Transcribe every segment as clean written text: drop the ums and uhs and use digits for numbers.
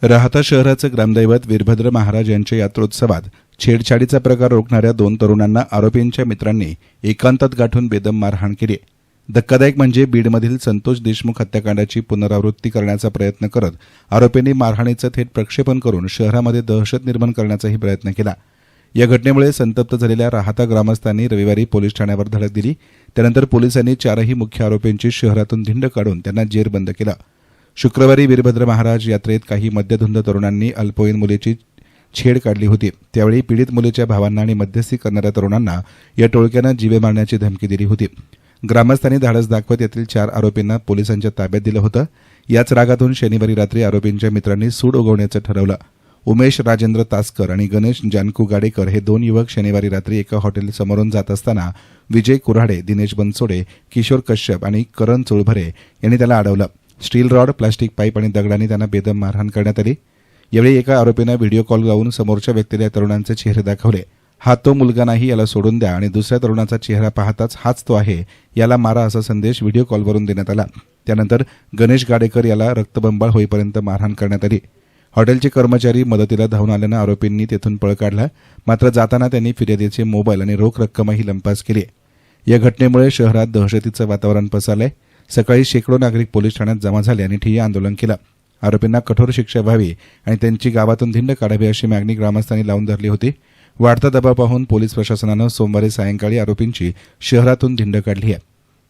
राहता शहराचं ग्रामदैवत वीरभद्र महाराज यांच्या यात्रोत्सवात छेडछाडीचा प्रकार रोखणाऱ्या 2 तरुणांना आरोपींच्या मित्रांनी एकांतात गाठून बेदम मारहाण केली। धक्कादायक म्हणजे बीडमधील संतोष देशमुख हत्याकांडाची पुनरावृत्ती करण्याचा प्रयत्न करत आरोपींनी मारहाणीचं थेट प्रक्षेपण करून शहरामध्ये दहशत निर्माण करण्याचाही प्रयत्न केला। या घटनेमुळे संतप्त झालेल्या राहता ग्रामस्थांनी रविवारी पोलीस ठाण्यावर धडक दिली। त्यानंतर पोलिसांनी 4ही मुख्य आरोपींची शहरातून धिंड काढून त्यांना जेरबंद केलं। शुक्रवारी वीरभद्र महाराज यात्रेत काही मध्यधुंद तरुणांनी अल्पवयीन मुलीची छेड काढली होती। त्यावेळी पीडित मुलीच्या भावांना आणि मध्यस्थी करणाऱ्या तरुणांना या टोळक्यानं जीवे मारण्याची धमकी दिली होती। ग्रामस्थांनी धाडस दाखवत यातील 4 आरोपींना पोलिसांच्या ताब्यात दिलं होतं। याच रागातून शनिवारी रात्री आरोपींच्या मित्रांनी सूड उगवण्याचं ठरवलं। उमेश राजेंद्र तासकर आणि गणेश जानकू गाडेकर हे 2 युवक शनिवारी रात्री एका हॉटेल समोरून जात असताना विजय कुऱ्हाडे, दिनेश बनसोडे, किशोर कश्यप आणि करण चुळभरे यांनी त्याला अडवलं। स्टील रॉड, प्लास्टिक पाईप आणि दगडांनी त्यांना बेदम मारहाण करण्यात आली। यावेळी एका आरोपीनं व्हिडिओ कॉल लावून समोरच्या व्यक्तीला तरुणांचे चेहरे दाखवले। हा तो मुलगा नाही, याला सोडून द्या आणि दुसऱ्या तरुणाचा चेहरा पाहताच हाच तो आहे, याला मारा असा संदेश व्हिडिओ कॉलवरून देण्यात आला। त्यानंतर गणेश गाडेकर याला रक्तबंबाळ होईपर्यंत मारहाण करण्यात आली। हॉटेलचे कर्मचारी मदतीला धावून आल्यानं आरोपींनी तेथून पळ काढला। मात्र जाताना त्यांनी फिर्यादीचे मोबाईल आणि रोख रक्कमही लंपास केली। या घटनेमुळे शहरात दहशतीचं वातावरण पसरलंय। सकाळी शेकडो नागरिक पोलीस ठाण्यात जमा झाले आणि ठिय्या आंदोलन केलं। आरोपींना कठोर शिक्षा व्हावी आणि त्यांची गावातून धिंड काढावी अशी मागणी ग्रामस्थांनी लावून धरली होती। वाढता दबाव पाहून पोलीस प्रशासनानं सोमवारी सायंकाळी आरोपींची शहरातून धिंड काढली आहे।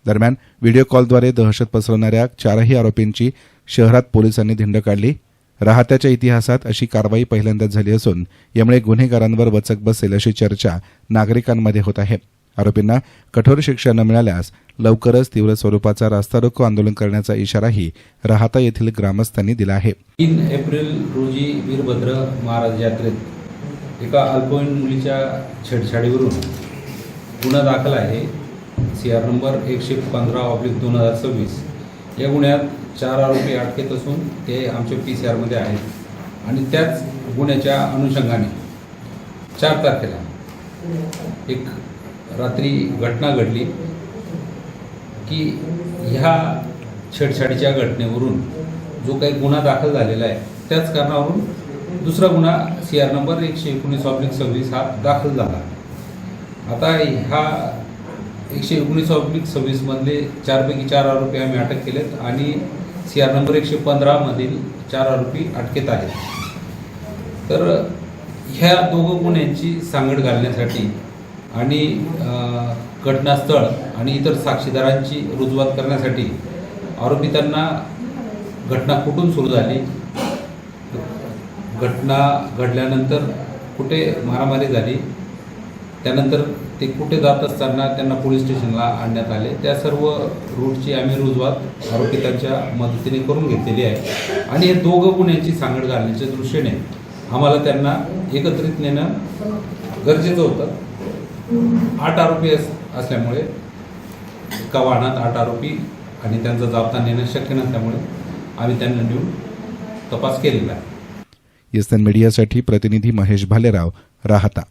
दरम्यान व्हिडिओ कॉलद्वारे दहशत पसरवणाऱ्या 4ही आरोपींची शहरात पोलिसांनी धिंड काढली। राहत्याच्या इतिहासात अशी कारवाई पहिल्यांदाच झाली असून यामुळे गुन्हेगारांवर वचक बसेल अशी चर्चा नागरिकांमध्ये होत आहे। आरोपींना कठोर शिक्षा न मिळाल्यास लवकरच तीव्र स्वरूपाचा रास्ता रोको आंदोलन करण्याचा इशाराही राहता येथील ग्रामस्थांनी दिला आहे। 3 एप्रिल रोजी वीरभद्र महाराज यात्रेत एका अल्पवयीन मुलीच्या छेडछाडीवरून गुन्हा दाखल आहे। CR नंबर 115/2026 या गुन्ह्यात 4 आरोपी अटकेत असून ते आमच्या PCR मध्ये आहेत आणि त्याच गुन्ह्याच्या अनुषंगाने 4 तारखेला एक रात्री घटना घडली की ह्या छेडछाडीच्या घटनेवरून जो काही गुन्हा दाखल झालेला आहे त्याच कारणावरून दुसरा गुन्हा CR नंबर 119/26 हा दाखल झाला। आता ह्या 119/26 मधले 4 पैकी 4 आरोपी आम्ही अटक केलेत आणि CR नंबर 115 मधील 4 आरोपी अटकेत आहेत। तर ह्या दोघं गुन्ह्यांची सांगड घालण्यासाठी आणि घटनास्थळ आणि इतर साक्षीदारांची रुजवात करण्यासाठी आरोपितांना घटना कुठून सुरू झाली, घटना घडल्यानंतर कुठे मारामारी झाली, त्यानंतर ते कुठे जात असताना त्यांना पोलीस स्टेशनला आणण्यात आले, त्या सर्व रूटची आम्ही रुजवात आरोपितांच्या मदतीने करून घेतलेली आहे। आणि हे दोघं गुन्ह्यांची सांगड घालण्याच्या दृष्टीने आम्हाला त्यांना एकत्रित नेणं गरजेचं होतं। 8 आरोपी असल्यामुळे एका वाहनात 8 आरोपी आणि त्यांचा जाब्ता नेणं शक्य नसल्यामुळे आम्ही त्यांना नेऊन तपास केलेला आहे। एसएन मीडियासाठी प्रतिनिधी महेश भालेराव, राहता।